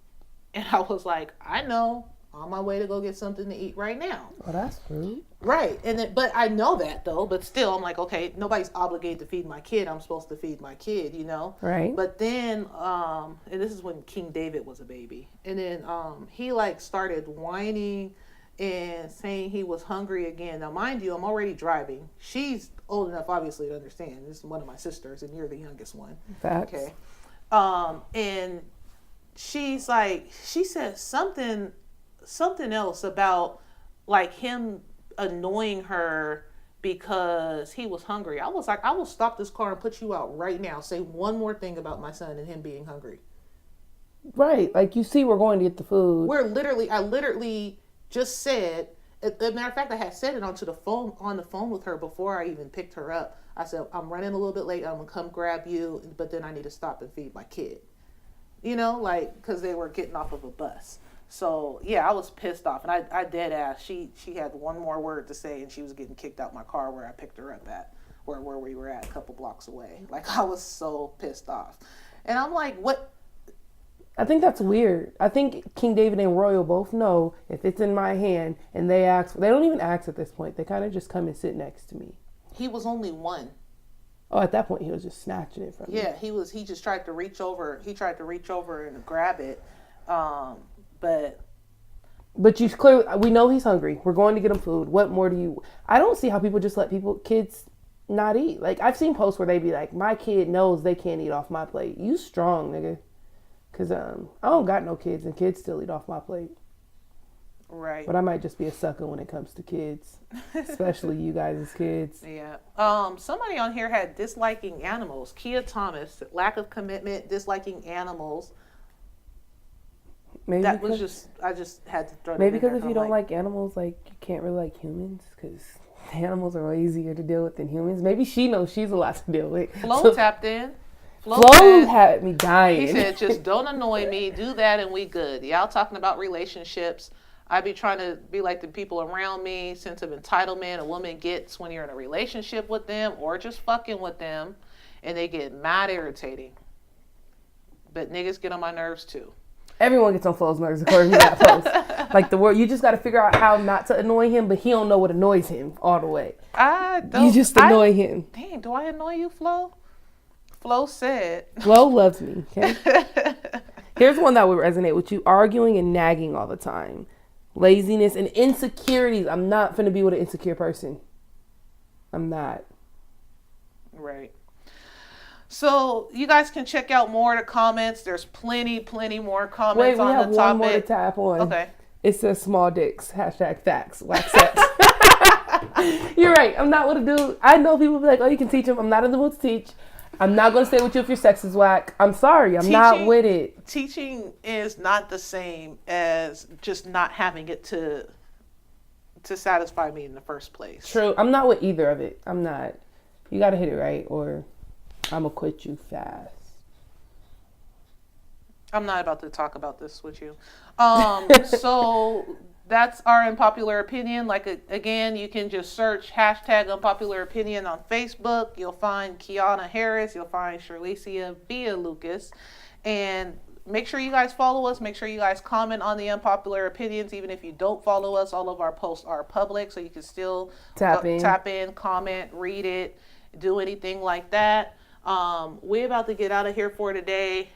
And I was like, I know, on my way to go get something to eat right now. Oh, that's rude. Right. And then, but I know that though, but still I'm like, okay, nobody's obligated to feed my kid. I'm supposed to feed my kid, you know? Right. But then, and this is when King David was a baby. And then he, like, started whining and saying he was hungry again. Now, mind you, I'm already driving. She's old enough, obviously, to understand. This is one of my sisters, and you're the youngest one. Facts. Okay. And she's like, she said something else about, like, him annoying her because he was hungry. I was like, I will stop this car and put you out right now. Say one more thing about my son and him being hungry. Right. Like, you see, we're going to get the food. I literally just said, as a matter of fact, I had said it on the phone with her before I even picked her up. I said, I'm running a little bit late. I'm going to come grab you, but then I need to stop and feed my kid. You know, like, because they were getting off of a bus. So, yeah, I was pissed off. And I dead ass. She had one more word to say, and she was getting kicked out my car where I picked her up at, where we were at, a couple blocks away. Like, I was so pissed off. And I'm like, what? I think that's weird. I think King David and Royal both know if it's in my hand and they don't even ask at this point. They kind of just come and sit next to me. He was only one. Oh, at that point, he was just snatching it from me. Yeah, he just tried to reach over. He tried to reach over and grab it. But you clearly, we know he's hungry. We're going to get him food. What more do you, I don't see how people just let kids not eat. Like, I've seen posts where they be like, my kid knows they can't eat off my plate. You strong, nigga. Because I don't got no kids, and kids still eat off my plate. right. But I might just be a sucker when it comes to kids, especially you guys as kids. Yeah. Somebody on here had disliking animals. Kia Thomas, lack of commitment, disliking animals. Maybe that was because- just, I just had to throw that Maybe in there. because if you I'm don't like animals, like you can't really like humans, because animals are way easier to deal with than humans. Maybe she knows she's a lot to deal with. Flo tapped in. Flo said- had me dying. He said, just don't annoy me. Do that and we good. Y'all talking about relationships. I be trying to be like the people around me. Sense of entitlement a woman gets when you're in a relationship with them or just fucking with them. And they get mad irritating. But niggas get on my nerves too. Everyone gets on Flo's nerves according to that post. Like the word, you just got to figure out how not to annoy him, but he don't know what annoys him all the way. I don't. You just annoy him. Dang, do I annoy you, Flo? Flo said. Flo loves me, okay? Here's one that would resonate with you. Arguing and nagging all the time. Laziness and insecurities. I'm not finna be with an insecure person. I'm not. Right. So you guys can check out more of the comments. There's plenty more comments Wait, we on have the one more to topic. tap on. Okay. It says small dicks. Hashtag facts. Wax sex. You're right. I'm not what to do. I know people be like, oh, you can teach them. I'm not in the mood to teach. I'm not going to stay with you if your sex is whack. I'm sorry. I'm not with it. Teaching is not the same as just not having it to satisfy me in the first place. True. I'm not with either of it. I'm not. You got to hit it right or I'm going to quit you fast. I'm not about to talk about this with you. So that's our unpopular opinion. Like, again, you can just search hashtag unpopular opinion on Facebook. You'll find Kiana Harris. You'll find Shirleycia Via Lucas. And make sure you guys follow us. Make sure you guys comment on the unpopular opinions. Even if you don't follow us, all of our posts are public. So you can still Tap in, comment, read it, do anything like that. We're about to get out of here for today.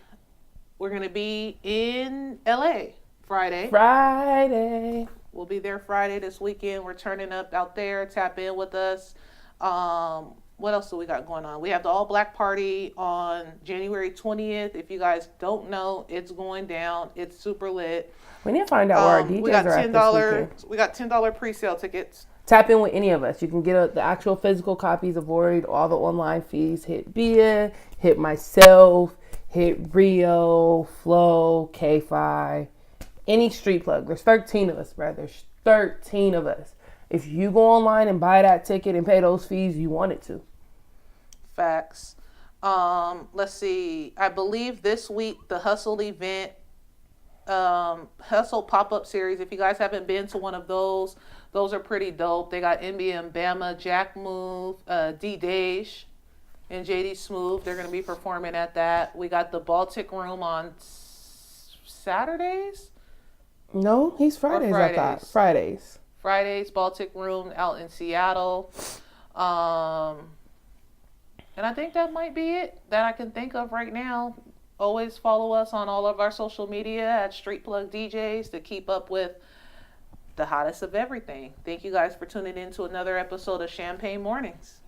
We're going to be in LA Friday. We'll be there Friday this weekend. We're turning up out there. Tap in with us. What else do we got going on? We have the All Black Party on January 20th. If you guys don't know, it's going down. It's super lit. We need to find out where our DJs we got are at this weekend. We got $10 pre-sale tickets. Tap in with any of us. You can get the actual physical copies, avoid all the online fees. Hit Bia, hit myself, hit Rio, Flo, K-Fi, any street plug. There's 13 of us, bro. There's 13 of us. If you go online and buy that ticket and pay those fees, you wanted to. Facts. Let's see. I believe this week the Hustle event, Hustle pop-up series. If you guys haven't been to one of those are pretty dope. They got NBM Bama, Jack Move, D-Dage, and JD Smooth. They're going to be performing at that. We got the Baltic Room on Saturdays. No, he's Fridays, I thought. Fridays, Baltic Room out in Seattle. And I think that might be it that I can think of right now. Always follow us on all of our social media at Street Plug DJs to keep up with the hottest of everything. Thank you guys for tuning in to another episode of Champagne Mornings.